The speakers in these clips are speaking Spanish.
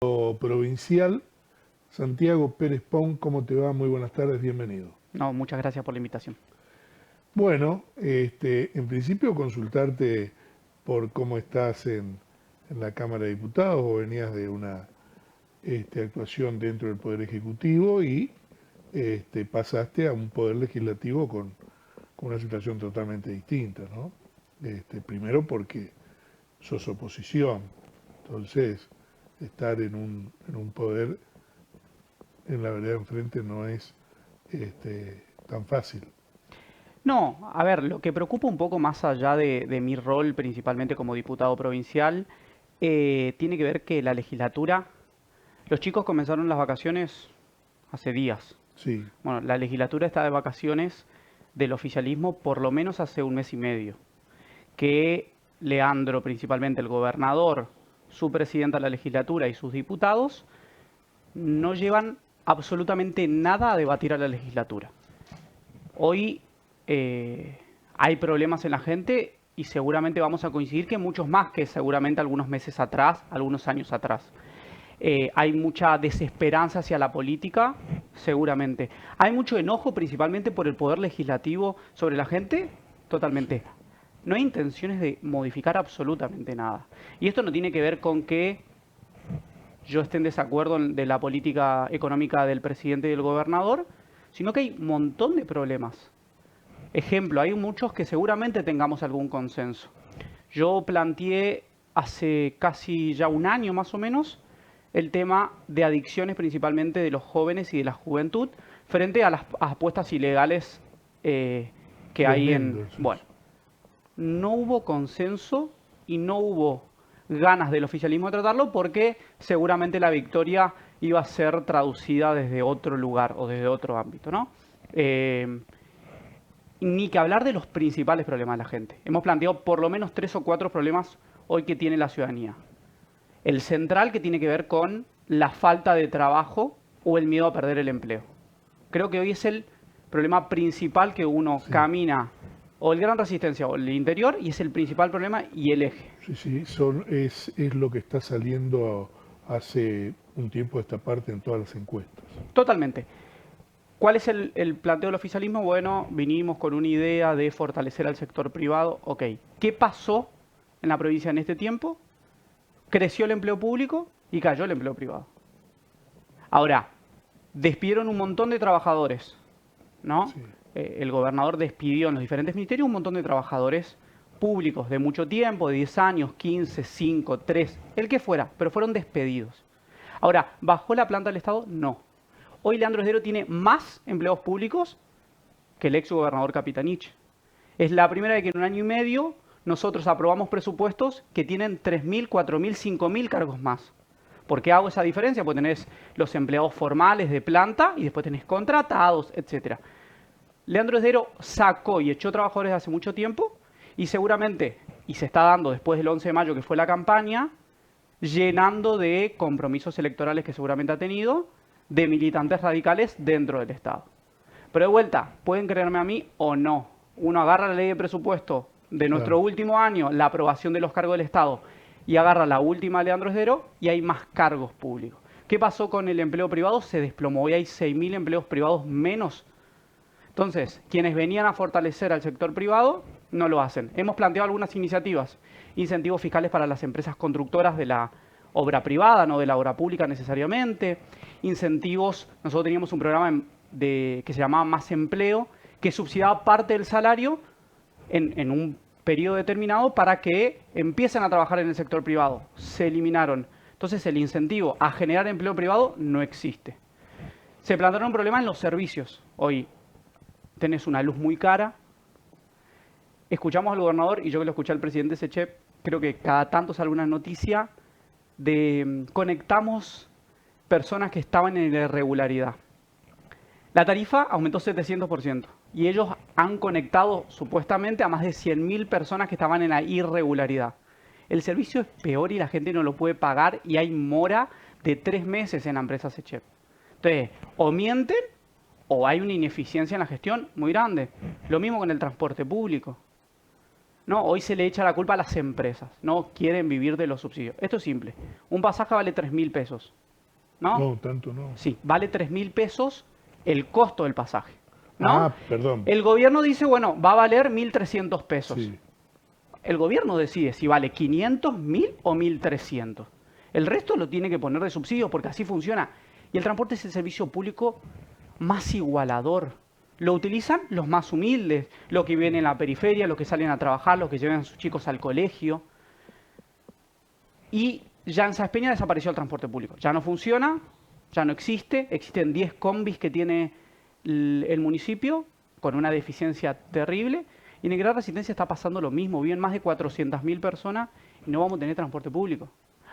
Provincial. Santiago Pérez Pon, ¿cómo te va? Muy buenas tardes, bienvenido. No, muchas gracias por la invitación. Bueno, en principio consultarte por cómo estás en la Cámara de Diputados, o venías de una actuación dentro del Poder Ejecutivo y pasaste a un Poder Legislativo con una situación totalmente distinta, ¿no? Primero porque sos oposición, entonces estar en un poder en la vereda enfrente no es tan fácil. No, a ver, lo que preocupa un poco más allá de mi rol, principalmente como diputado provincial, tiene que ver que la legislatura, los chicos comenzaron las vacaciones hace días. Sí, Bueno, la legislatura está de vacaciones del oficialismo por lo menos hace un mes y medio. Que Leandro, principalmente el gobernador, su presidenta de la legislatura y sus diputados, no llevan absolutamente nada a debatir a la legislatura. Hoy hay problemas en la gente y seguramente vamos a coincidir que muchos más que seguramente algunos meses atrás, algunos años atrás. Hay mucha desesperanza hacia la política, seguramente. Hay mucho enojo principalmente por el poder legislativo sobre la gente, sí, totalmente. No hay intenciones de modificar absolutamente nada. Y esto no tiene que ver con que yo esté en desacuerdo de la política económica del presidente y del gobernador, sino que hay un montón de problemas. Ejemplo, hay muchos que seguramente tengamos algún consenso. Yo planteé hace casi ya un año más o menos el tema de adicciones principalmente de los jóvenes y de la juventud frente a las apuestas ilegales que hay tremendo en... eso. Bueno, no hubo consenso y no hubo ganas del oficialismo de tratarlo porque seguramente la victoria iba a ser traducida desde otro lugar o desde otro ámbito, ¿no? Ni que hablar de los principales problemas de la gente. Hemos planteado por lo menos 3 o 4 problemas hoy que tiene la ciudadanía. El central que tiene que ver con la falta de trabajo o el miedo a perder el empleo. Creo que hoy es el problema principal que uno Sí, camina, o el gran resistencia o el interior, y es el principal problema y el eje. sí, sí, es lo que está saliendo hace un tiempo a esta parte en todas las encuestas. Totalmente. ¿Cuál es el planteo del oficialismo? Bueno, vinimos con una idea de fortalecer al sector privado. Ok, ¿qué pasó en la provincia en este tiempo? Creció el empleo público y cayó el empleo privado. Ahora, despidieron un montón de trabajadores, ¿no? Sí, El gobernador despidió en los diferentes ministerios un montón de trabajadores públicos de mucho tiempo, de 10 años, 15, 5, 3, el que fuera, pero fueron despedidos. Ahora, ¿bajó la planta del Estado? No. Hoy Leandro Esdero tiene más empleados públicos que el ex gobernador Capitanich. Es la primera vez que en un año y medio nosotros aprobamos presupuestos que tienen 3.000, 4.000, 5.000 cargos más. ¿Por qué hago esa diferencia? Porque tenés los empleados formales de planta y después tenés contratados, etc. Leandro Esdero sacó y echó trabajadores de hace mucho tiempo y seguramente, y se está dando después del 11 de mayo que fue la campaña, llenando de compromisos electorales que seguramente ha tenido, de militantes radicales dentro del Estado. Pero de vuelta, pueden creerme a mí o no. Uno agarra la ley de presupuesto de nuestro claro. último año, la aprobación de los cargos del Estado, y agarra la última de Leandro Esdero y hay más cargos públicos. ¿Qué pasó con el empleo privado? Se desplomó. Hoy hay 6.000 empleos privados menos. Entonces, quienes venían a fortalecer al sector privado no lo hacen. Hemos planteado algunas iniciativas, incentivos fiscales para las empresas constructoras de la obra privada, no de la obra pública necesariamente, incentivos, nosotros teníamos un programa que se llamaba Más Empleo, que subsidiaba parte del salario en un periodo determinado para que empiecen a trabajar en el sector privado. Se eliminaron. Entonces el incentivo a generar empleo privado no existe. Se plantearon un problema en los servicios. Hoy tenés una luz muy cara. Escuchamos al gobernador y yo que lo escuché al presidente Sechep, creo que cada tanto sale una noticia de conectamos personas que estaban en la irregularidad. La tarifa aumentó 700% y ellos han conectado supuestamente a más de 100.000 personas que estaban en la irregularidad. El servicio es peor y la gente no lo puede pagar y hay mora de 3 meses en la empresa Sechep. Entonces, o mienten o hay una ineficiencia en la gestión muy grande. Lo mismo con el transporte público. ¿no? Hoy se le echa la culpa a las empresas, no quieren vivir de los subsidios. Esto es simple. Un pasaje vale 3.000 pesos, ¿no? No, tanto no. Sí, vale 3.000 pesos el costo del pasaje, ¿no? Ah, perdón. El gobierno dice, bueno, va a valer 1.300 pesos. Sí. El gobierno decide si vale 500, 1.000 o 1.300. El resto lo tiene que poner de subsidio porque así funciona. Y el transporte es el servicio público más igualador. Lo utilizan los más humildes, los que viven en la periferia, los que salen a trabajar, los que llevan a sus chicos al colegio. Y ya en Sáenz Peña desapareció el transporte público. Ya no funciona, ya no existe. Existen 10 combis que tiene el municipio con una deficiencia terrible. Y en el Gran Resistencia está pasando lo mismo. Viven más de 400.000 personas y no vamos a tener transporte público.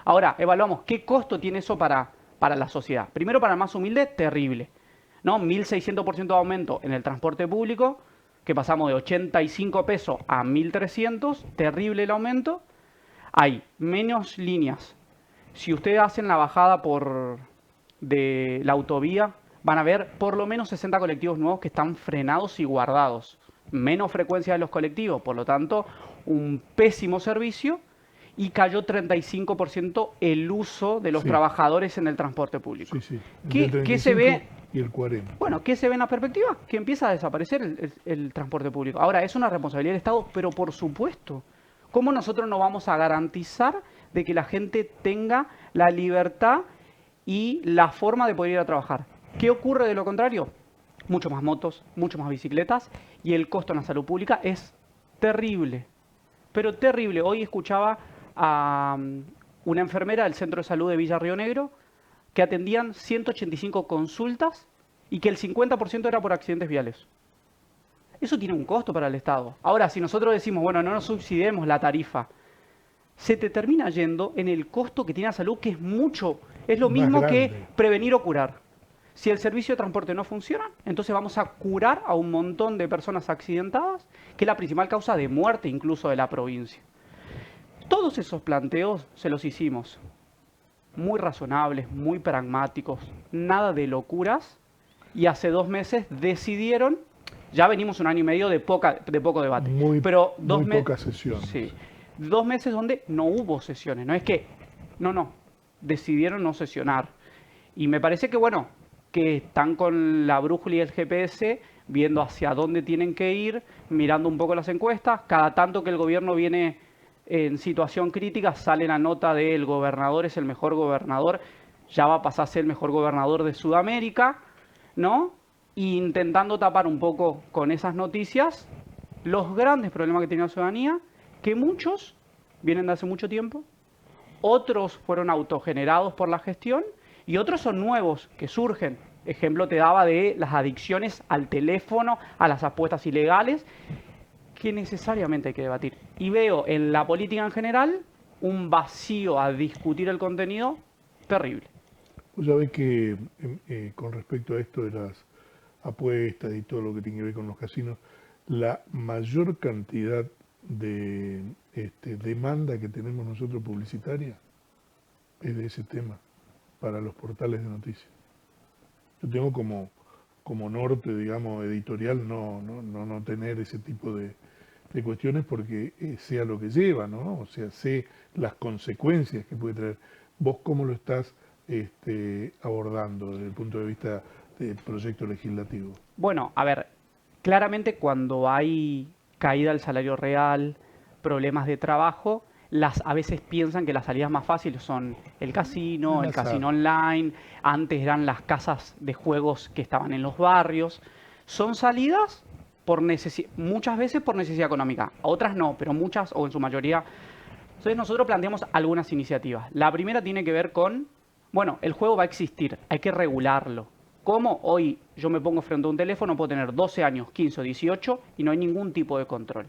Ahora, evaluamos qué costo tiene eso para la sociedad. Primero, para el más humilde, terrible, ¿no? 1.600% de aumento en el transporte público, que pasamos de 85 pesos a 1.300, terrible el aumento. Hay menos líneas. Si ustedes hacen la bajada de la autovía, van a ver por lo menos 60 colectivos nuevos que están frenados y guardados. Menos frecuencia de los colectivos, por lo tanto, un pésimo servicio. Y cayó 35% el uso de los trabajadores en el transporte público. Sí, sí. ¿Qué se ve? Y el 40. Bueno, ¿qué se ve en la perspectiva? Que empieza a desaparecer el transporte público. Ahora, es una responsabilidad del Estado, pero por supuesto, ¿cómo nosotros no vamos a garantizar de que la gente tenga la libertad y la forma de poder ir a trabajar? ¿Qué ocurre de lo contrario? Mucho más motos, mucho más bicicletas y el costo en la salud pública es terrible, pero terrible. Hoy escuchaba a una enfermera del Centro de Salud de Villa Río Negro que atendían 185 consultas y que el 50% era por accidentes viales. Eso tiene un costo para el Estado. Ahora, si nosotros decimos, bueno, no nos subsidiemos la tarifa, se te termina yendo en el costo que tiene la salud, que es mucho, es lo mismo que prevenir o curar. Si el servicio de transporte no funciona, entonces vamos a curar a un montón de personas accidentadas, que es la principal causa de muerte incluso de la provincia. Todos esos planteos se los hicimos muy razonables, muy pragmáticos, nada de locuras, y hace 2 meses decidieron, ya venimos 1 año y medio de poco debate, pero muy pocas sesiones. Sí, 2 meses donde no hubo sesiones, no es que, no, decidieron no sesionar. Y me parece que, bueno, que están con la brújula y el GPS viendo hacia dónde tienen que ir, mirando un poco las encuestas, cada tanto que el gobierno viene en situación crítica, sale la nota de el gobernador es el mejor gobernador, ya va a pasar a ser el mejor gobernador de Sudamérica, ¿no? Y intentando tapar un poco con esas noticias los grandes problemas que tiene la ciudadanía, que muchos vienen de hace mucho tiempo, otros fueron autogenerados por la gestión y otros son nuevos que surgen. Ejemplo te daba de las adicciones al teléfono, a las apuestas ilegales, que necesariamente hay que debatir. Y veo en la política en general un vacío a discutir el contenido terrible. Vos sabés que con respecto a esto de las apuestas y todo lo que tiene que ver con los casinos, la mayor cantidad de demanda que tenemos nosotros publicitaria es de ese tema para los portales de noticias. Yo tengo como norte, digamos, editorial no tener ese tipo de cuestiones porque sea lo que lleva, ¿no? O sea, sé las consecuencias que puede traer. ¿Vos cómo lo estás abordando desde el punto de vista del proyecto legislativo? Bueno, a ver, claramente cuando hay caída del salario real, problemas de trabajo, a veces piensan que las salidas más fáciles son el casino online, antes eran las casas de juegos que estaban en los barrios. Son salidas muchas veces por necesidad económica, otras no, pero muchas o en su mayoría. Entonces nosotros planteamos algunas iniciativas. La primera tiene que ver con, bueno, el juego va a existir, hay que regularlo. ¿Cómo? Hoy yo me pongo frente a un teléfono, puedo tener 12 años, 15 o 18 y no hay ningún tipo de control.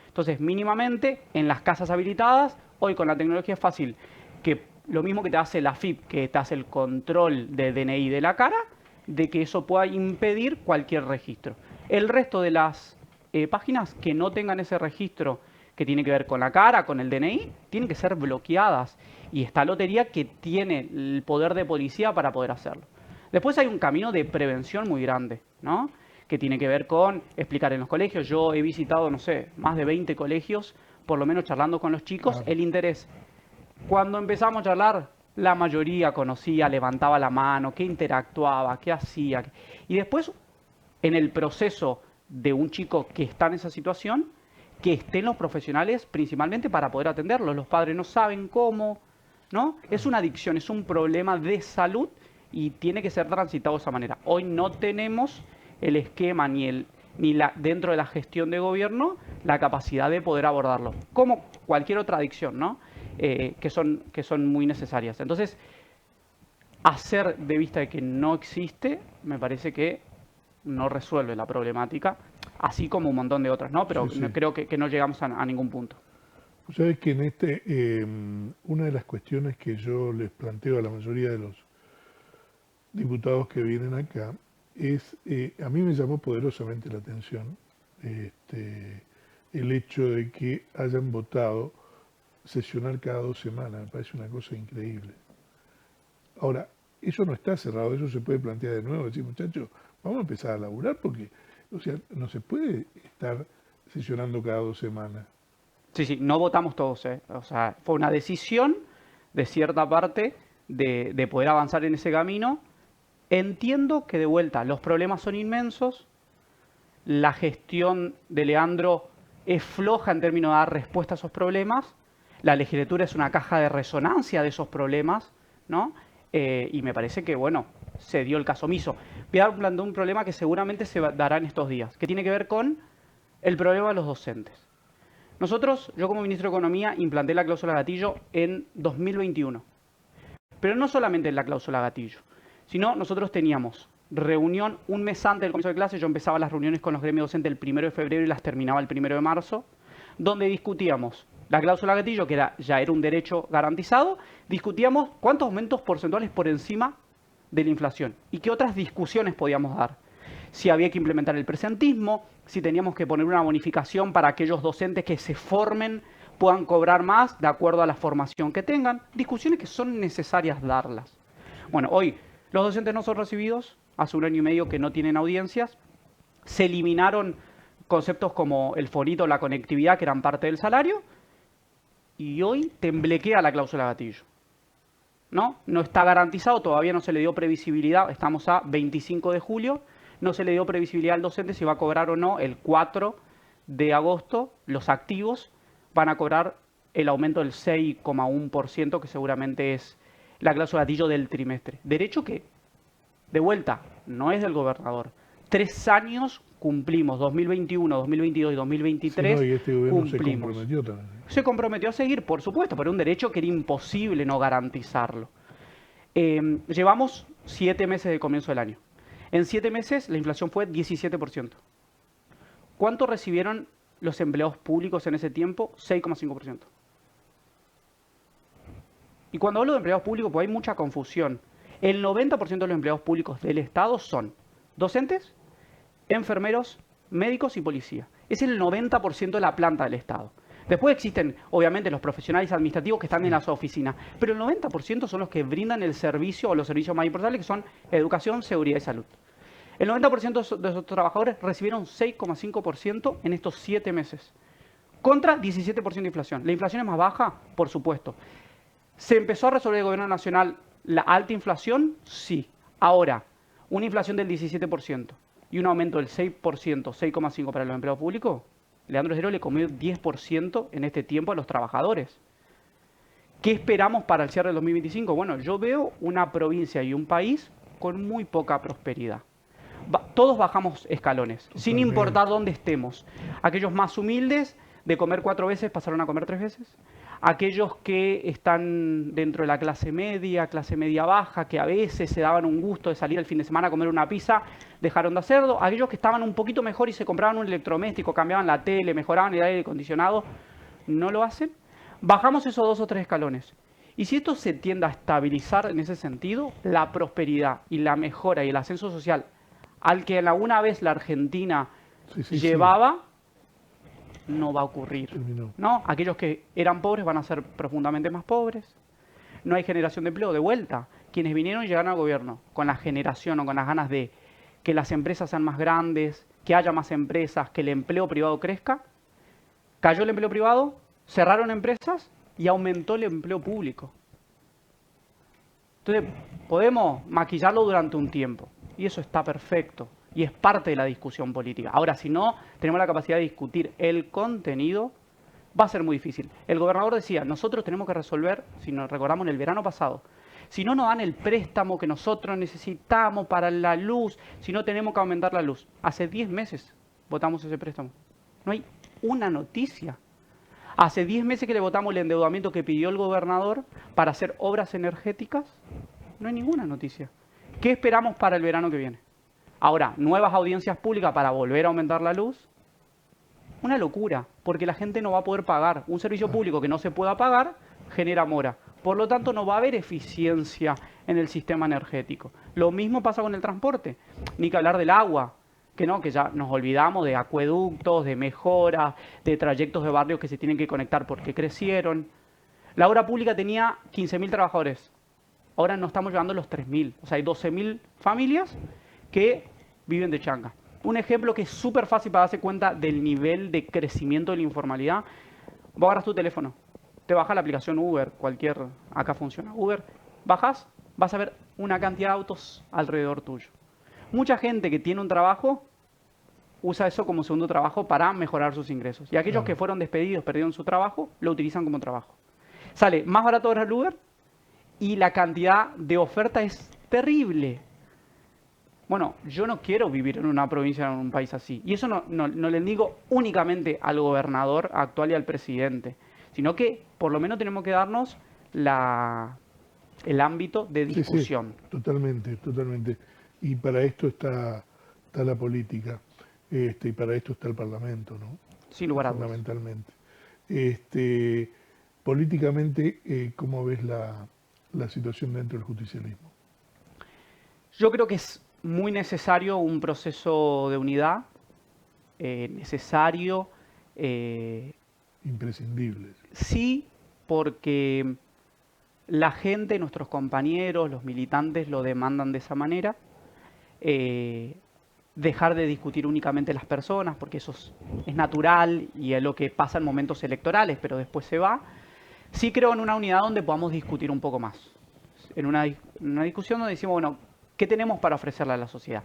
Entonces, mínimamente, en las casas habilitadas, hoy con la tecnología es fácil que lo mismo que te hace la FIP, que te hace el control de DNI de la cara, de que eso pueda impedir cualquier registro. El resto de las páginas que no tengan ese registro que tiene que ver con la cara, con el DNI, tienen que ser bloqueadas. Y está Lotería que tiene el poder de policía para poder hacerlo. Después hay un camino de prevención muy grande, ¿no? Que tiene que ver con explicar en los colegios. Yo he visitado, no sé, más de 20 colegios por lo menos charlando con los chicos, Claro. el interés. Cuando empezamos a charlar, la mayoría conocía, levantaba la mano, qué interactuaba, qué hacía. Y después, en el proceso de un chico que está en esa situación, que estén los profesionales principalmente para poder atenderlos. Los padres no saben cómo, ¿no? Es una adicción, es un problema de salud y tiene que ser transitado de esa manera. Hoy no tenemos el esquema dentro de la gestión de gobierno la capacidad de poder abordarlo, como cualquier otra adicción, ¿no? Que son muy necesarias. Entonces, hacer de vista de que no existe, me parece que no resuelve la problemática, así como un montón de otras, ¿no? Pero Sí, sí. creo que no llegamos a ningún punto. Sabes que una de las cuestiones que yo les planteo a la mayoría de los diputados que vienen acá es, a mí me llamó poderosamente la atención el hecho de que hayan votado sesionar cada 2 semanas, me parece una cosa increíble. Ahora, eso no está cerrado, eso se puede plantear de nuevo, decir, muchachos, vamos a empezar a laburar porque, o sea, no se puede estar sesionando cada 2 semanas. Sí, sí, no votamos todos, ¿eh? O sea, fue una decisión de cierta parte de poder avanzar en ese camino. Entiendo que de vuelta los problemas son inmensos, la gestión de Leandro es floja en términos de dar respuesta a esos problemas, la legislatura es una caja de resonancia de esos problemas, ¿no? Y me parece que, bueno, se dio el caso omiso. Voy a plantear un problema que seguramente se dará en estos días, que tiene que ver con el problema de los docentes. Nosotros, yo como ministro de Economía, implanté la cláusula gatillo en 2021. Pero no solamente en la cláusula gatillo, sino nosotros teníamos reunión un mes antes del comienzo de clase. Yo empezaba las reuniones con los gremios docentes el 1 de febrero y las terminaba el 1 de marzo, donde discutíamos la cláusula gatillo, que ya era un derecho garantizado, discutíamos cuántos aumentos porcentuales por encima de la inflación y qué otras discusiones podíamos dar. Si había que implementar el presentismo, si teníamos que poner una bonificación para aquellos docentes que se formen puedan cobrar más de acuerdo a la formación que tengan. Discusiones que son necesarias darlas. Bueno, hoy los docentes no son recibidos, hace 1 año y medio que no tienen audiencias, se eliminaron conceptos como el forito, la conectividad, que eran parte del salario, y hoy temblequea la cláusula gatillo. No está garantizado, todavía no se le dio previsibilidad, estamos a 25 de julio, no se le dio previsibilidad al docente si va a cobrar o no el 4 de agosto, los activos van a cobrar el aumento del 6,1%, que seguramente es la cláusula gatillo del trimestre. Derecho que, de vuelta, no es del gobernador. 3 años cumplimos, 2021, 2022 y 2023 Sí, no, y este gobierno cumplimos. se comprometió también. Se comprometió a seguir, por supuesto, pero un derecho que era imposible no garantizarlo. Llevamos 7 meses de comienzo del año. En 7 meses la inflación fue 17%. ¿Cuánto recibieron los empleados públicos en ese tiempo? 6,5%. Y cuando hablo de empleados públicos, pues hay mucha confusión. El 90% de los empleados públicos del Estado son docentes, enfermeros, médicos y policía. Es el 90% de la planta del Estado. Después existen, obviamente, los profesionales administrativos que están en las oficinas, pero el 90% son los que brindan el servicio o los servicios más importantes, que son educación, seguridad y salud. El 90% de esos trabajadores recibieron 6,5% en estos 7 meses, contra 17% de inflación. ¿La inflación es más baja? Por supuesto. ¿Se empezó a resolver el gobierno nacional la alta inflación? Sí. Ahora, una inflación del 17% y un aumento del 6%, 6,5% para los empleados públicos, Leandro Esdero le comió 10% en este tiempo a los trabajadores. ¿Qué esperamos para el cierre del 2025? Bueno, yo veo una provincia y un país con muy poca prosperidad. Todos bajamos escalones, Totalmente. sin importar dónde estemos. Aquellos más humildes, de comer 4 veces, pasaron a comer 3 veces. Aquellos que están dentro de la clase media baja, que a veces se daban un gusto de salir el fin de semana a comer una pizza, dejaron de hacerlo. Aquellos que estaban un poquito mejor y se compraban un electrodoméstico, cambiaban la tele, mejoraban el aire acondicionado, no lo hacen. Bajamos esos 2 o 3 escalones. Y si esto se tiende a estabilizar en ese sentido, la prosperidad y la mejora y el ascenso social al que alguna vez la Argentina llevaba, no va a ocurrir. ¿No? Aquellos que eran pobres van a ser profundamente más pobres. No hay generación de empleo. De vuelta, quienes vinieron y llegaron al gobierno con la generación o con las ganas de que las empresas sean más grandes, que haya más empresas, que el empleo privado crezca. Cayó el empleo privado, cerraron empresas y aumentó el empleo público. Entonces, podemos maquillarlo durante un tiempo y eso está perfecto y es parte de la discusión política. Ahora, si no tenemos la capacidad de discutir el contenido, va a ser muy difícil. El gobernador decía, nosotros tenemos que resolver, si nos recordamos en el verano pasado, si no nos dan el préstamo que nosotros necesitamos para la luz, si no tenemos que aumentar la luz. Hace 10 meses votamos ese préstamo. No hay una noticia. Hace 10 meses que le votamos el endeudamiento que pidió el gobernador para hacer obras energéticas. No hay ninguna noticia. ¿Qué esperamos para el verano que viene? Ahora, nuevas audiencias públicas para volver a aumentar la luz. Una locura, porque la gente no va a poder pagar. Un servicio público que no se pueda pagar genera mora. Por lo tanto, no va a haber eficiencia en el sistema energético. Lo mismo pasa con el transporte. Ni que hablar del agua, que ya nos olvidamos de acueductos, de mejoras, de trayectos de barrios que se tienen que conectar porque crecieron. La obra pública tenía 15.000 trabajadores. Ahora no estamos llegando a los 3.000. O sea, hay 12.000 familias que viven de changa. Un ejemplo que es súper fácil para darse cuenta del nivel de crecimiento de la informalidad. Vos agarras tu teléfono, te bajas la aplicación Uber, acá funciona Uber, bajas, vas a ver una cantidad de autos alrededor tuyo. Mucha gente que tiene un trabajo usa eso como segundo trabajo para mejorar sus ingresos. Y aquellos que fueron despedidos, perdieron su trabajo, lo utilizan como trabajo. Sale más barato ahora el Uber y la cantidad de oferta es terrible. Bueno, yo no quiero vivir en una provincia, en un país así. Y eso no le digo únicamente al gobernador actual y al presidente, sino que por lo menos tenemos que darnos el ámbito de discusión. Sí, totalmente, totalmente. Y para esto está la política, y para esto está el Parlamento, ¿no? Sin lugar a dudas. Fundamentalmente. Políticamente, ¿cómo ves la situación dentro del justicialismo? Yo creo que es muy necesario un proceso de unidad, necesario. Imprescindible. Sí, porque la gente, nuestros compañeros, los militantes lo demandan de esa manera. Dejar de discutir únicamente las personas, porque eso es natural y es lo que pasa en momentos electorales, pero después se va. Sí creo en una unidad donde podamos discutir un poco más. En una discusión donde decimos, bueno, ¿qué tenemos para ofrecerle a la sociedad?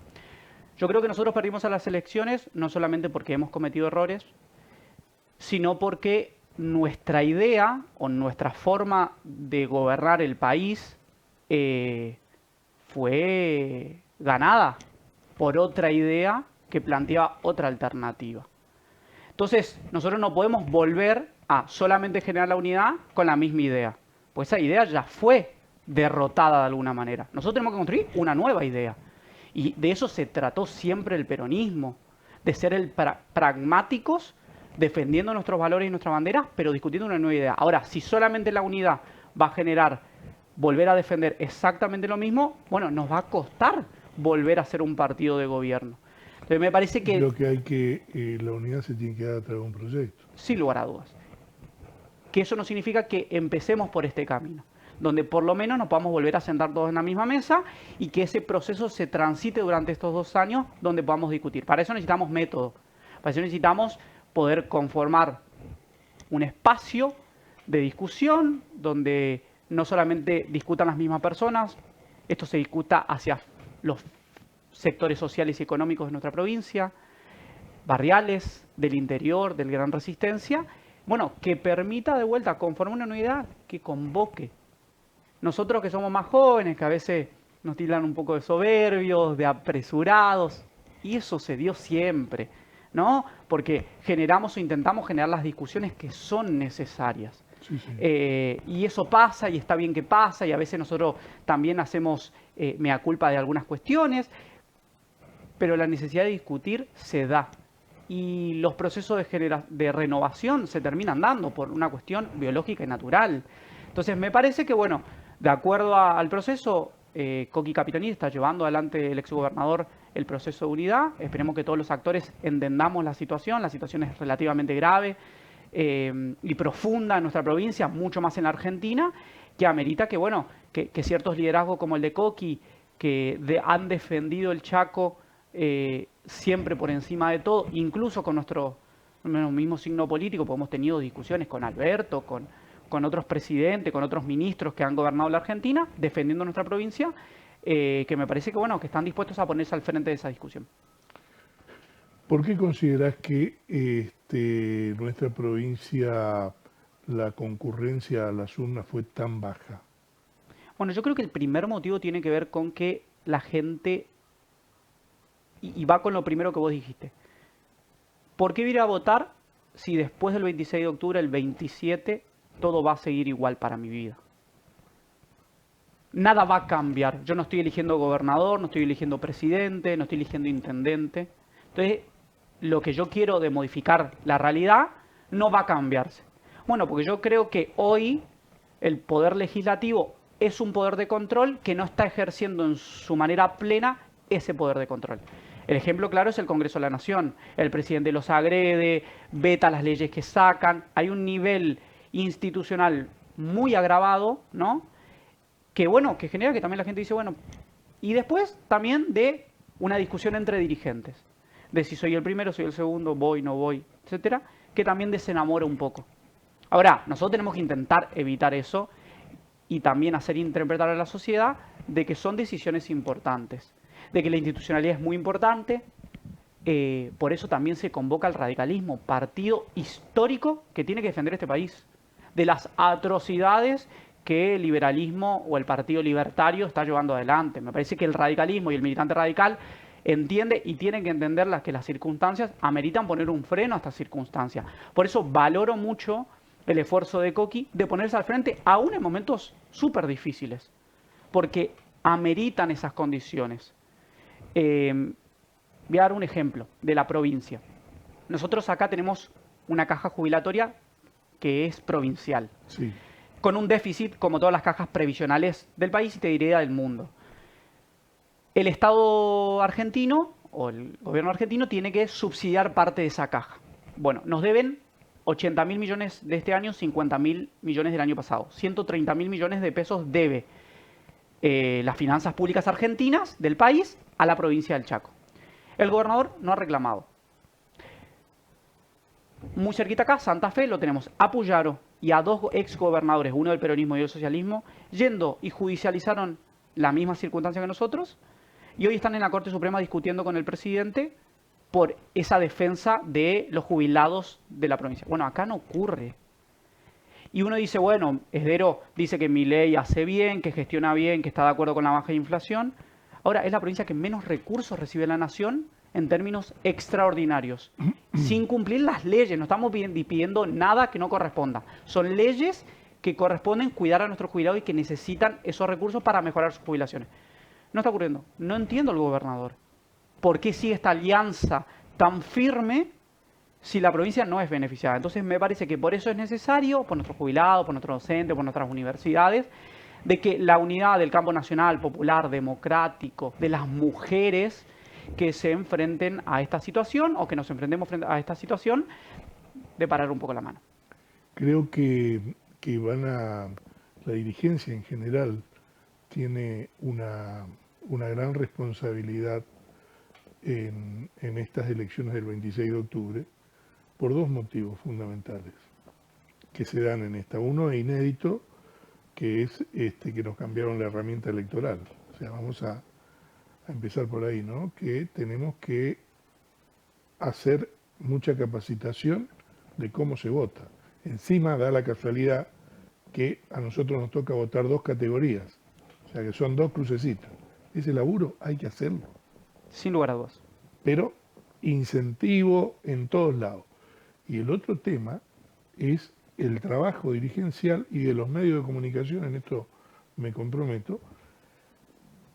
Yo creo que nosotros perdimos a las elecciones no solamente porque hemos cometido errores, sino porque nuestra idea o nuestra forma de gobernar el país fue ganada por otra idea que planteaba otra alternativa. Entonces, nosotros no podemos volver a solamente generar la unidad con la misma idea, pues esa idea ya fue derrotada de alguna manera. Nosotros tenemos que construir una nueva idea. Y de eso se trató siempre el peronismo, de ser pragmáticos, defendiendo nuestros valores y nuestras banderas, pero discutiendo una nueva idea. Ahora, si solamente la unidad va a generar volver a defender exactamente lo mismo, bueno, nos va a costar volver a ser un partido de gobierno. Entonces me parece que... Lo que hay que, la unidad se tiene que dar a través de un proyecto. Sin lugar a dudas. Que eso no significa que empecemos por este camino, donde por lo menos nos podamos volver a sentar todos en la misma mesa y que ese proceso se transite durante estos 2 años donde podamos discutir. Para eso necesitamos método, para eso necesitamos poder conformar un espacio de discusión donde no solamente discutan las mismas personas, esto se discuta hacia los sectores sociales y económicos de nuestra provincia, barriales, del interior, del Gran Resistencia, bueno, que permita de vuelta conformar una unidad que convoque. Nosotros que somos más jóvenes, que a veces nos tildan un poco de soberbios, de apresurados, y eso se dio siempre, ¿no? Porque generamos o intentamos generar las discusiones que son necesarias. Sí, sí. Y eso pasa y está bien que pasa y a veces nosotros también hacemos mea culpa de algunas cuestiones, pero la necesidad de discutir se da. Y los procesos de renovación se terminan dando por una cuestión biológica y natural. Entonces me parece que, bueno, de acuerdo al proceso, Coqui Capitani está llevando adelante el exgobernador el proceso de unidad. Esperemos que todos los actores entendamos la situación es relativamente grave y profunda en nuestra provincia, mucho más en la Argentina, que amerita que, bueno, que ciertos liderazgos como el de Coqui, que han defendido el Chaco siempre por encima de todo, incluso con nuestro menos mismo signo político, porque hemos tenido discusiones con Alberto, con otros presidentes, con otros ministros que han gobernado la Argentina, defendiendo nuestra provincia, que me parece que, bueno, que están dispuestos a ponerse al frente de esa discusión. ¿Por qué considerás que nuestra provincia, la concurrencia a las urnas fue tan baja? Bueno, yo creo que el primer motivo tiene que ver con que la gente, y va con lo primero que vos dijiste, ¿por qué ir a votar si después del 26 de octubre, el 27, todo va a seguir igual para mi vida? Nada va a cambiar. Yo no estoy eligiendo gobernador, no estoy eligiendo presidente, no estoy eligiendo intendente. Entonces, lo que yo quiero de modificar la realidad no va a cambiarse. Bueno, porque yo creo que hoy el poder legislativo es un poder de control que no está ejerciendo en su manera plena ese poder de control. El ejemplo claro es el Congreso de la Nación. El presidente los agrede, veta las leyes que sacan. Hay un nivel institucional muy agravado, ¿no? Que bueno, que genera que también la gente dice, bueno, y después también de una discusión entre dirigentes, de si soy el primero, soy el segundo, voy, no voy, etcétera, que también desenamora un poco. Ahora, nosotros tenemos que intentar evitar eso y también hacer interpretar a la sociedad de que son decisiones importantes, de que la institucionalidad es muy importante, por eso también se convoca al radicalismo, partido histórico que tiene que defender este país, de las atrocidades que el liberalismo o el partido libertario está llevando adelante. Me parece que el radicalismo y el militante radical entiende y tienen que entender que las circunstancias ameritan poner un freno a estas circunstancias. Por eso valoro mucho el esfuerzo de Coqui de ponerse al frente, aún en momentos súper difíciles, porque ameritan esas condiciones. Voy a dar un ejemplo de la provincia. Nosotros acá tenemos una caja jubilatoria que es provincial. Sí. Con un déficit como todas las cajas previsionales del país y te diría del mundo. El Estado argentino o el gobierno argentino tiene que subsidiar parte de esa caja. Bueno, nos deben 80.000 millones de este año, 50.000 millones del año pasado. 130.000 millones de pesos debe las finanzas públicas argentinas del país a la provincia del Chaco. El gobernador no ha reclamado. Muy cerquita acá, Santa Fe, lo tenemos a Puyaro y a dos exgobernadores, uno del peronismo y del socialismo, yendo y judicializaron la misma circunstancia que nosotros, y hoy están en la Corte Suprema discutiendo con el presidente por esa defensa de los jubilados de la provincia. Bueno, acá no ocurre. Y uno dice, bueno, Esdero dice que Milei hace bien, que gestiona bien, que está de acuerdo con la baja inflación. Ahora, es la provincia que menos recursos recibe la nación en términos extraordinarios, sin cumplir las leyes. No estamos pidiendo nada que no corresponda. Son leyes que corresponden cuidar a nuestros jubilados y que necesitan esos recursos para mejorar sus jubilaciones. No está ocurriendo. No entiendo al gobernador. ¿Por qué sigue esta alianza tan firme si la provincia no es beneficiada? Entonces me parece que por eso es necesario, por nuestros jubilados, por nuestros docentes, por nuestras universidades, de que la unidad del campo nacional, popular, democrático, de las mujeres que se enfrenten a esta situación o que nos enfrentemos a esta situación, de parar un poco la mano. Creo que la dirigencia en general tiene una gran responsabilidad en estas elecciones del 26 de octubre por dos motivos fundamentales que se dan en esta. Uno es inédito, que es que nos cambiaron la herramienta electoral. O sea, vamos a empezar por ahí, ¿no? Que tenemos que hacer mucha capacitación de cómo se vota. Encima da la casualidad que a nosotros nos toca votar dos categorías, o sea que son dos crucecitas. Ese laburo hay que hacerlo. Sin lugar a dudas. Pero incentivo en todos lados. Y el otro tema es el trabajo dirigencial y de los medios de comunicación, en esto me comprometo,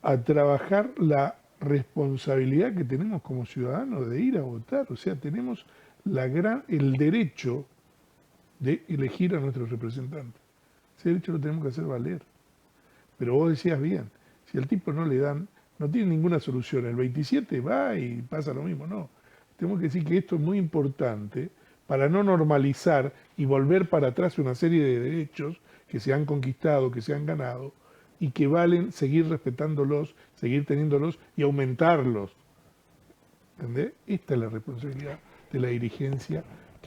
a trabajar la responsabilidad que tenemos como ciudadanos de ir a votar. O sea, tenemos el derecho de elegir a nuestros representantes. Ese derecho lo tenemos que hacer valer. Pero vos decías bien, si al tipo no le dan, no tiene ninguna solución. El 27 va y pasa lo mismo. No, tenemos que decir que esto es muy importante para no normalizar y volver para atrás una serie de derechos que se han conquistado, que se han ganado, y que valen seguir respetándolos, seguir teniéndolos y aumentarlos. ¿Entendés? Esta es la responsabilidad de la dirigencia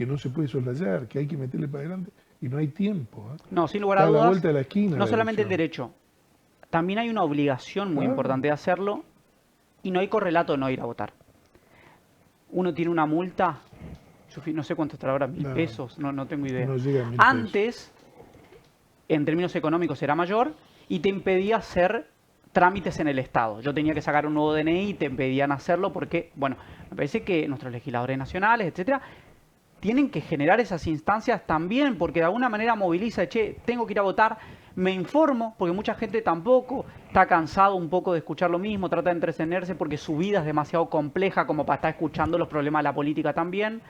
que no se puede soslayar, que hay que meterle para adelante y no hay tiempo. No, sin lugar a Está a la dudas, vuelta de la esquina no la solamente el elección. derecho, también hay una obligación muy Claro, importante de hacerlo y no hay correlato de no ir a votar. Uno tiene una multa, no sé cuánto estará ahora, mil no, pesos, no tengo idea. no llega a 1.000 pesos. Antes, en términos económicos, era mayor y te impedía hacer trámites en el Estado. Yo tenía que sacar un nuevo DNI y te impedían hacerlo porque, bueno, me parece que nuestros legisladores nacionales, etcétera, tienen que generar esas instancias también, porque de alguna manera moviliza, che, tengo que ir a votar, me informo, porque mucha gente tampoco está cansado un poco de escuchar lo mismo, trata de entretenerse porque su vida es demasiado compleja como para estar escuchando los problemas de la política también,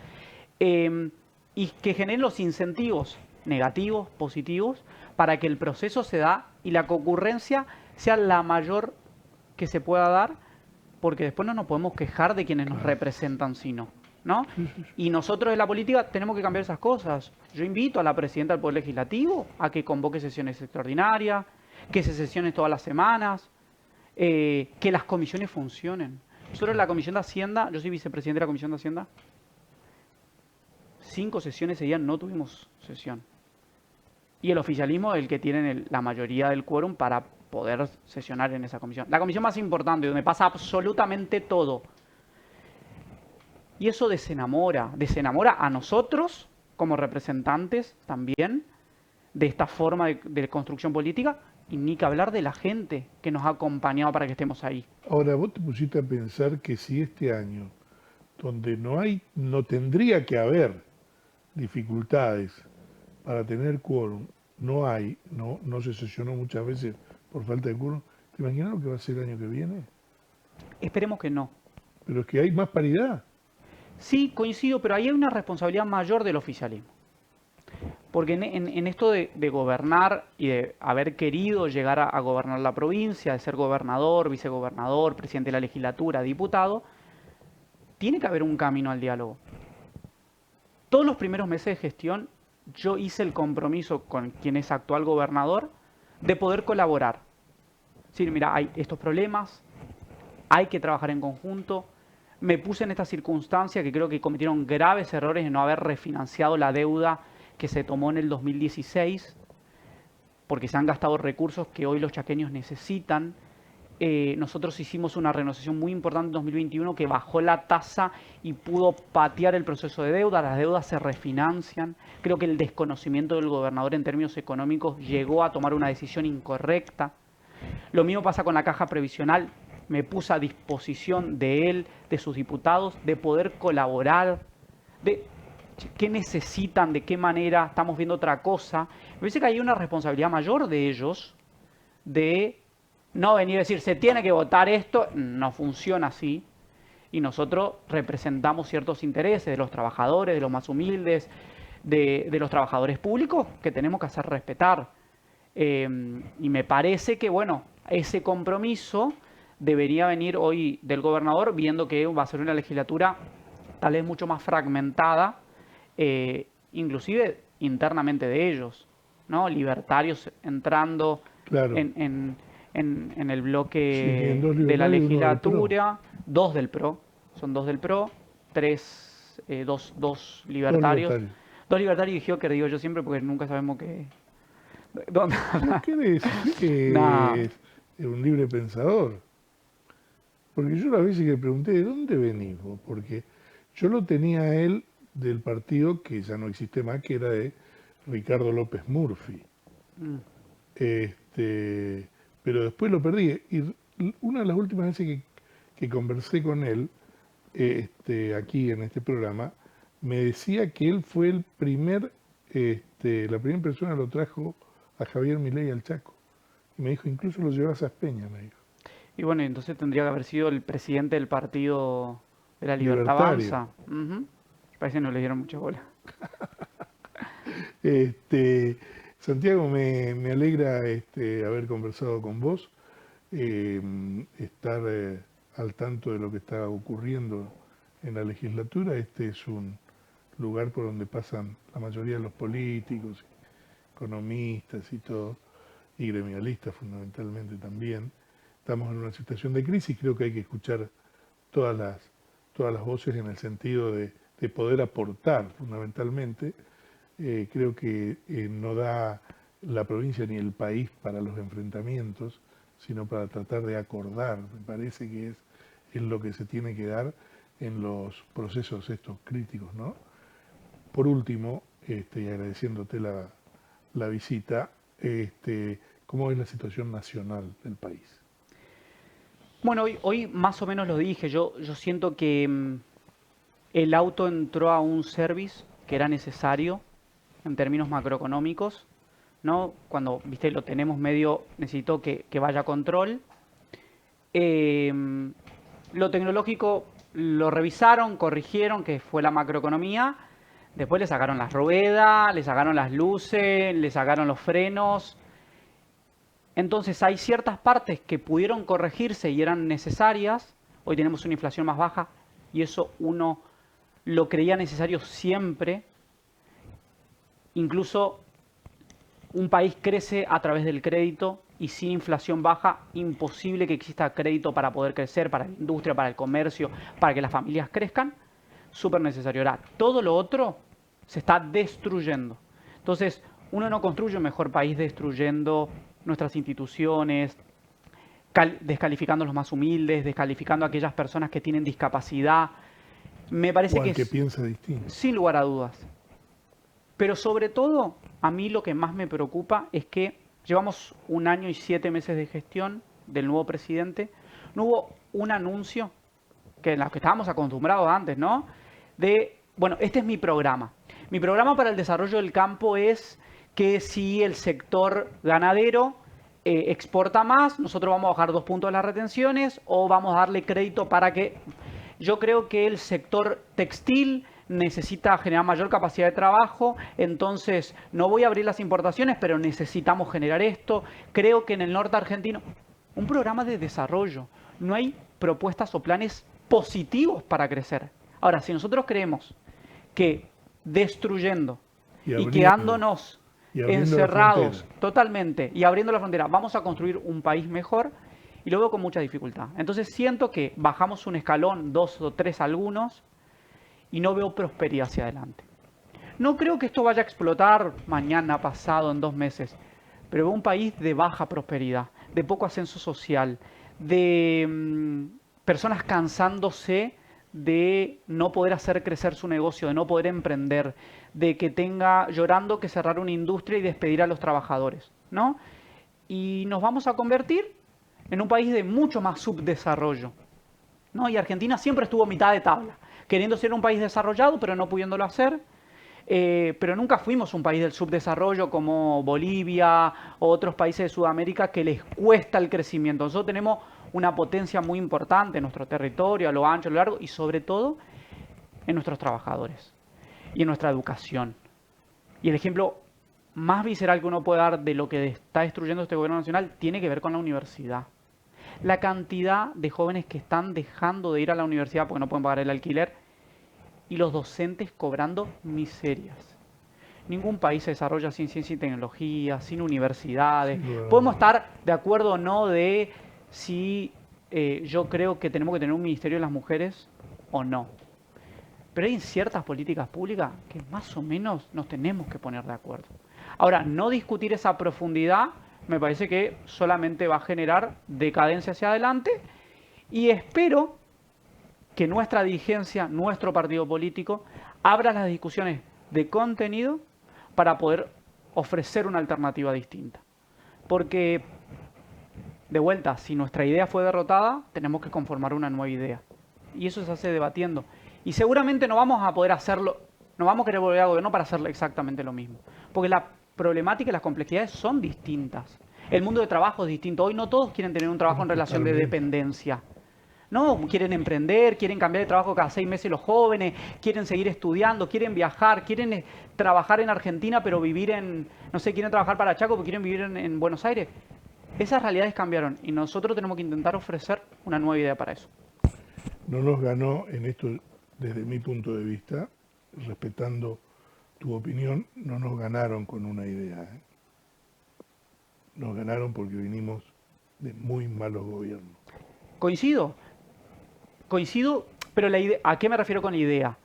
y que generen los incentivos negativos, positivos, para que el proceso se da y la concurrencia sea la mayor que se pueda dar, porque después no nos podemos quejar de quienes nos Claro. representan, sino, ¿no? Sí, sí, sí. Y nosotros en la política tenemos que cambiar esas cosas. Yo invito a la presidenta del Poder Legislativo a que convoque sesiones extraordinarias, que se sesionen todas las semanas, que las comisiones funcionen. Nosotros en la Comisión de Hacienda, yo soy vicepresidente de la Comisión de Hacienda, 5 sesiones ese día no tuvimos sesión. Y el oficialismo es el que tiene la mayoría del quórum para poder sesionar en esa comisión. La comisión más importante, donde pasa absolutamente todo. Y eso desenamora a nosotros como representantes también de esta forma de construcción política y ni que hablar de la gente que nos ha acompañado para que estemos ahí. Ahora, vos te pusiste a pensar que si este año, donde no tendría que haber dificultades para tener quórum, no se sesionó muchas veces por falta de quórum, ¿te imaginas lo que va a ser el año que viene? Esperemos que no. Pero es que hay más paridad. Sí, coincido, pero ahí hay una responsabilidad mayor del oficialismo. Porque en esto de gobernar y de haber querido llegar a gobernar la provincia, de ser gobernador, vicegobernador, presidente de la legislatura, diputado, tiene que haber un camino al diálogo. Todos los primeros meses de gestión yo hice el compromiso con quien es actual gobernador de poder colaborar. Es decir, mira, hay estos problemas, hay que trabajar en conjunto. Me puse en esta circunstancia que creo que cometieron graves errores en no haber refinanciado la deuda que se tomó en el 2016, porque se han gastado recursos que hoy los chaqueños necesitan. Nosotros hicimos una renegociación muy importante en 2021 que bajó la tasa y pudo patear el proceso de deuda. Las deudas se refinancian. Creo que el desconocimiento del gobernador en términos económicos llegó a tomar una decisión incorrecta. Lo mismo pasa con la caja previsional. Me puse a disposición de él, de sus diputados, de poder colaborar, de qué necesitan, de qué manera, estamos viendo otra cosa. Me parece que hay una responsabilidad mayor de ellos de no venir a decir, se tiene que votar esto, no funciona así. Y nosotros representamos ciertos intereses de los trabajadores, de los más humildes, de los trabajadores públicos que tenemos que hacer respetar. Y me parece que, bueno, ese compromiso debería venir hoy del gobernador, viendo que va a ser una legislatura tal vez mucho más fragmentada, inclusive internamente de ellos, ¿no? Libertarios entrando Claro. en el Sí, en bloque dos de la libertarios y uno del PRO. legislatura, 2 del PRO, son 2 del PRO, 3, 2 Dos libertarios. libertarios. 2 libertarios y Joker, digo yo siempre, porque nunca sabemos qué. ¿Dónde? Quiere decir que No, es un libre pensador. Porque yo las veces que le pregunté, ¿de dónde venís vos? Porque yo lo tenía a él del partido que ya no existe más, que era de Ricardo López Murphy. mm, Este, pero después lo perdí. Y una de las últimas veces que conversé con él, aquí en este programa, me decía que él fue la primera persona que lo trajo a Javier Milei al Chaco. Y me dijo, incluso lo llevó a Saspeña, me dijo. y bueno, entonces tendría que haber sido el presidente del partido de la Libertad Libertario. Avanza. Ujú. Parece que no le dieron mucha bola. Este, Santiago, me alegra haber conversado con vos, estar al tanto de lo que está ocurriendo en la legislatura. Este es un lugar por donde pasan la mayoría de los políticos, economistas y todo, y gremialistas fundamentalmente también. Estamos en una situación de crisis, creo que hay que escuchar todas las, todas las voces en el sentido de de poder aportar fundamentalmente, creo que no da la provincia ni el país para los enfrentamientos, sino para tratar de acordar. Me parece que es lo que se tiene que dar en los procesos estos críticos, ¿no? Por último, y agradeciéndote la visita, ¿cómo es la situación nacional del país? Bueno, hoy más o menos lo dije. Yo siento que el auto entró a un service que era necesario en términos macroeconómicos, ¿no? Cuando, viste, lo tenemos medio, necesito que vaya a control. Eh, lo tecnológico lo revisaron, corrigieron, que fue la macroeconomía. Después le sacaron las ruedas, le sacaron las luces, le sacaron los frenos. Entonces hay ciertas partes que pudieron corregirse y eran necesarias. Hoy tenemos una inflación más baja y eso uno lo creía necesario siempre. Incluso un país crece a través del crédito y sin inflación baja, imposible que exista crédito para poder crecer, para la industria, para el comercio, para que las familias crezcan. Súper necesario. Ahora, todo lo otro se está destruyendo. Entonces, uno no construye un mejor país destruyendo nuestras instituciones, descalificando a los más humildes, descalificando a aquellas personas que tienen discapacidad. Me parece O que al que es, piensa distinto. sin lugar a dudas. Pero sobre todo, a mí lo que más me preocupa es que llevamos 1 año y 7 meses de gestión del nuevo presidente. No hubo un anuncio, que en los que estábamos acostumbrados antes, ¿no? Bueno, este es mi programa. Mi programa para el desarrollo del campo es que si el sector ganadero exporta más, nosotros vamos a bajar 2 puntos las retenciones o vamos a darle crédito para que... Yo creo que el sector textil necesita generar mayor capacidad de trabajo, entonces no voy a abrir las importaciones, pero necesitamos generar esto. Creo que en el norte argentino, un programa de desarrollo, no hay propuestas o planes positivos para crecer. Ahora, si nosotros creemos que destruyendo y quedándonos encerrados totalmente y abriendo la frontera, vamos a construir un país mejor, y lo veo con mucha dificultad. Entonces siento que bajamos un escalón, 2 o 3 algunos, y no veo prosperidad hacia adelante. No creo que esto vaya a explotar mañana, pasado, en 2 meses, pero veo un país de baja prosperidad, de poco ascenso social, de personas cansándose de no poder hacer crecer su negocio, de no poder emprender, de que tenga llorando que cerrar una industria y despedir a los trabajadores, ¿no? Y nos vamos a convertir en un país de mucho más subdesarrollo, ¿no? Y Argentina siempre estuvo a mitad de tabla, queriendo ser un país desarrollado, pero no pudiéndolo hacer. Pero nunca fuimos un país del subdesarrollo como Bolivia o otros países de Sudamérica que les cuesta el crecimiento. Nosotros tenemos una potencia muy importante en nuestro territorio, a lo ancho, a lo largo, y sobre todo en nuestros trabajadores y en nuestra educación. Y el ejemplo más visceral que uno puede dar de lo que está destruyendo este gobierno nacional tiene que ver con la universidad. La cantidad de jóvenes que están dejando de ir a la universidad porque no pueden pagar el alquiler y los docentes cobrando miserias. Ningún país se desarrolla sin ciencia y tecnología, sin universidades. Podemos estar de acuerdo o no de si yo creo que tenemos que tener un ministerio de las mujeres o no. Pero hay ciertas políticas públicas que más o menos nos tenemos que poner de acuerdo. Ahora, no discutir esa profundidad me parece que solamente va a generar decadencia hacia adelante, y espero que nuestra dirigencia, nuestro partido político, abra las discusiones de contenido para poder ofrecer una alternativa distinta. Porque, de vuelta, si nuestra idea fue derrotada, tenemos que conformar una nueva idea. Y eso se hace debatiendo. Y seguramente no vamos a poder hacerlo, no vamos a querer volver al gobierno para hacer exactamente lo mismo. Porque la problemática y las complejidades son distintas. El mundo de trabajo es distinto. Hoy no todos quieren tener un trabajo en relación de dependencia. No, quieren emprender, quieren cambiar de trabajo cada 6 meses los jóvenes, quieren seguir estudiando, quieren viajar, quieren trabajar en Argentina pero vivir en, no sé, quieren trabajar para Chaco pero quieren vivir en Buenos Aires. Esas realidades cambiaron y nosotros tenemos que intentar ofrecer una nueva idea para eso. No nos ganó en esto, desde mi punto de vista, respetando tu opinión, no nos ganaron con una idea. Nos ganaron porque vinimos de muy malos gobiernos. Coincido, pero la idea, ¿a qué me refiero con la idea?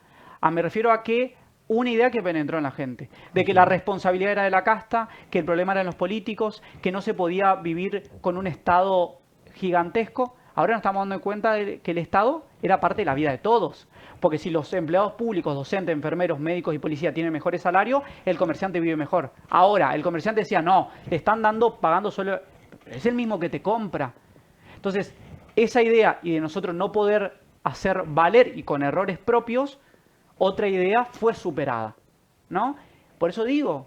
Me refiero a que una idea que penetró en la gente, de que la responsabilidad era de la casta, que el problema eran los políticos, que no se podía vivir con un Estado gigantesco. Ahora nos estamos dando cuenta de que el Estado era parte de la vida de todos. Porque si los empleados públicos, docentes, enfermeros, médicos y policía tienen mejores salarios, el comerciante vive mejor. Ahora, el comerciante decía, no, te están pagando solo... Es el mismo que te compra. Entonces, esa idea y de nosotros no poder hacer valer y con errores propios, otra idea fue superada, ¿no? Por eso digo,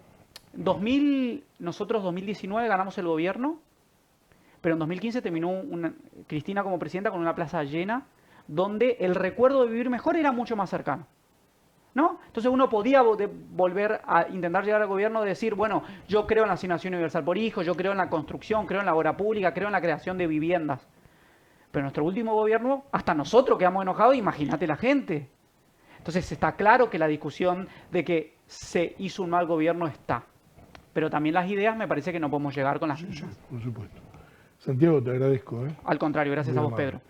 nosotros 2019 ganamos el gobierno, pero en 2015 terminó Cristina como presidenta con una plaza llena, donde el recuerdo de vivir mejor era mucho más cercano, ¿no? Entonces uno podía volver a intentar llegar al gobierno y decir, bueno, yo creo en la asignación universal por hijos, yo creo en la construcción, creo en la obra pública, creo en la creación de viviendas. Pero en nuestro último gobierno, hasta nosotros quedamos enojados, imagínate la gente. Entonces está claro que la discusión de que se hizo un mal gobierno está. Pero también las ideas me parece que no podemos llegar con las mismas. Por supuesto. Santiago, te agradezco. Al contrario, gracias Muy a vos, amable. Pedro.